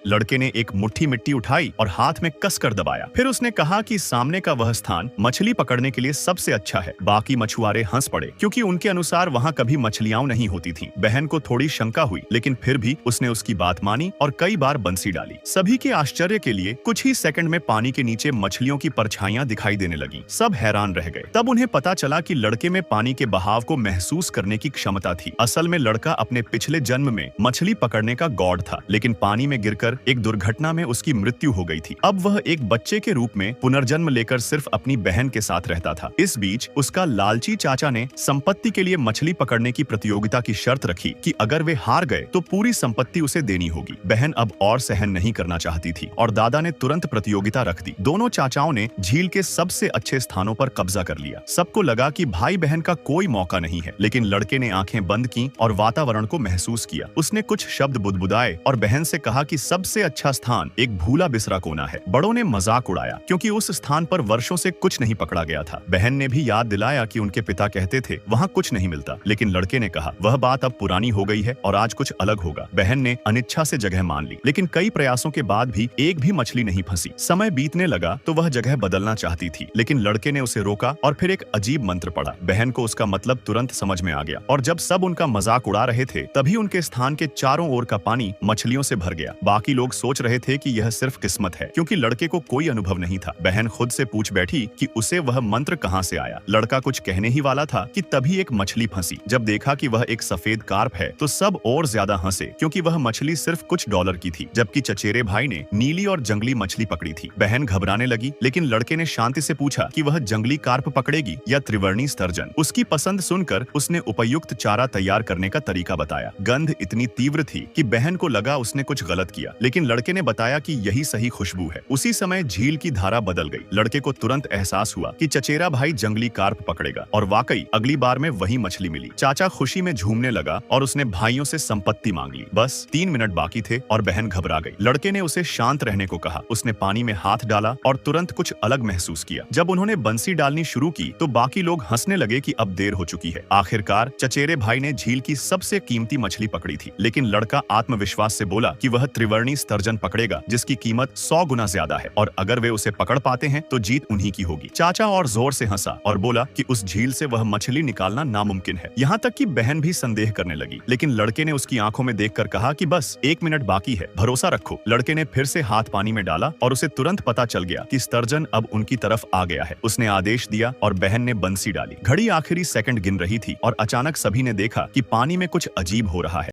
लड़के ने एक मुट्ठी मिट्टी उठाई और हाथ में कसकर दबाया। फिर उसने कहा कि सामने का वह स्थान मछली पकड़ने के लिए सबसे अच्छा है। बाकी मछुआरे हंस पड़े क्योंकि उनके अनुसार वहाँ कभी मछलियां नहीं होती थीं। बहन को थोड़ी शंका हुई, लेकिन फिर भी उसने उसकी बात मानी और कई बार बंसी डाली। सभी के आश्चर्य के लिए कुछ ही सेकंड में पानी के नीचे मछलियों की परछाइयां दिखाई देने लगीं। सब हैरान रह गए। तब उन्हें पता चला कि लड़के में पानी के बहाव को महसूस करने की क्षमता थी। असल में लड़का अपने पिछले जन्म में मछली पकड़ने का गॉड था, लेकिन पानी में गिरकर एक दुर्घटना में उसकी मृत्यु हो गई थी। अब वह एक बच्चे के रूप में पुनर्जन्म लेकर सिर्फ अपनी बहन के साथ रहता था। इस बीच उसका लालची चाचा ने संपत्ति के लिए मछली पकड़ने की प्रतियोगिता की शर्त रखी कि अगर वे हार गए तो पूरी संपत्ति उसे देनी होगी। बहन अब और सहन नहीं करना चाहती थी और दादा ने तुरंत प्रतियोगिता रख दी। दोनों चाचाओं ने झील के सबसे अच्छे स्थानों पर कब्जा कर लिया। सबको लगा कि भाई बहन का कोई मौका नहीं है, लेकिन लड़के ने आंखें बंद की और वातावरण को महसूस किया। उसने कुछ शब्द बुदबुदाए और बहन से कहा कि सबसे अच्छा स्थान एक भूला बिसरा कोना है। बड़ों ने मजाक उड़ाया क्योंकि उस स्थान पर वर्षों से कुछ नहीं पकड़ा गया था। बहन ने भी याद दिलाया कि उनके पिता कहते थे वहाँ कुछ नहीं मिलता, लेकिन लड़के ने कहा वह बात अब पुरानी हो गई है और आज कुछ अलग होगा। बहन ने अनिच्छा से जगह मान ली, लेकिन कई प्रयासों के बाद भी एक भी मछली नहीं फंसी। समय बीतने लगा तो वह जगह बदलना चाहती थी, लेकिन लड़के ने उसे रोका और फिर एक अजीब मंत्र पढ़ा। बहन को उसका मतलब तुरंत समझ में आ गया और जब सब उनका मजाक उड़ा रहे थे तभी उनके स्थान के चारों ओर का पानी मछलियों से भर गया। बाकी लोग सोच रहे थे कि यह सिर्फ किस्मत है, क्योंकि लड़के को कोई अनुभव नहीं था। बहन खुद से पूछ बैठी कि उसे वह मंत्र कहां से आया। लड़का कुछ कहने ही वाला था कि तभी एक मछली फंसी। जब देखा कि वह एक सफेद कार्प है तो सब और ज्यादा हंसे, क्योंकि वह मछली सिर्फ कुछ डॉलर की थी, जबकि चचेरे भाई ने नीली और जंगली मछली पकड़ी थी। बहन घबराने लगी, लेकिन लड़के ने शांति से पूछा कि वह जंगली कार्प पकड़ेगी या त्रिवर्णी स्टर्जन। उसकी पसंद सुनकर उसने उपयुक्त चारा तैयार करने का तरीका बताया। गंध इतनी तीव्र थी कि बहन को लगा उसने कुछ गलत किया, लेकिन लड़के ने बताया कि यही सही खुशबू है। उसी समय झील की धारा बदल गई। लड़के को तुरंत एहसास हुआ कि चचेरा भाई जंगली कार्प पकड़ेगा और वाकई अगली बार में वही मछली मिली। चाचा खुशी में झूमने लगा और उसने भाइयों से संपत्ति मांग ली। बस 3 मिनट बाकी थे और बहन घबरा गई। लड़के ने उसे शांत रहने को कहा। उसने पानी में हाथ डाला और तुरंत कुछ अलग महसूस किया। जब उन्होंने बंसी डालनी शुरू की तो बाकी लोग हंसने लगे कि अब देर हो चुकी है। आखिरकार चचेरे भाई ने झील की सबसे कीमती मछली पकड़ी थी, लेकिन लड़का आत्मविश्वास से बोला कि वह त्रिवर्णी स्टर्जन पकड़ेगा, जिसकी कीमत 100 गुना ज्यादा है और अगर वे उसे पकड़ पाते हैं तो जीत उन्हीं की होगी। चाचा और जोर से हंसा और बोला कि उस झील से वह मछली निकालना नामुमकिन है। यहाँ तक कि बहन भी संदेह करने लगी, लेकिन लड़के ने उसकी आंखों में देखकर कहा कि बस 1 मिनट बाकी है, भरोसा रखो। लड़के ने फिर से हाथ पानी में डाला और उसे तुरंत पता चल गया कि स्टर्जन अब उनकी तरफ आ गया है। उसने आदेश दिया और बहन ने बंसी डाली। घड़ी आखिरी सेकंड गिन रही थी और अचानक सभी ने देखा कि पानी में कुछ अजीब हो रहा है।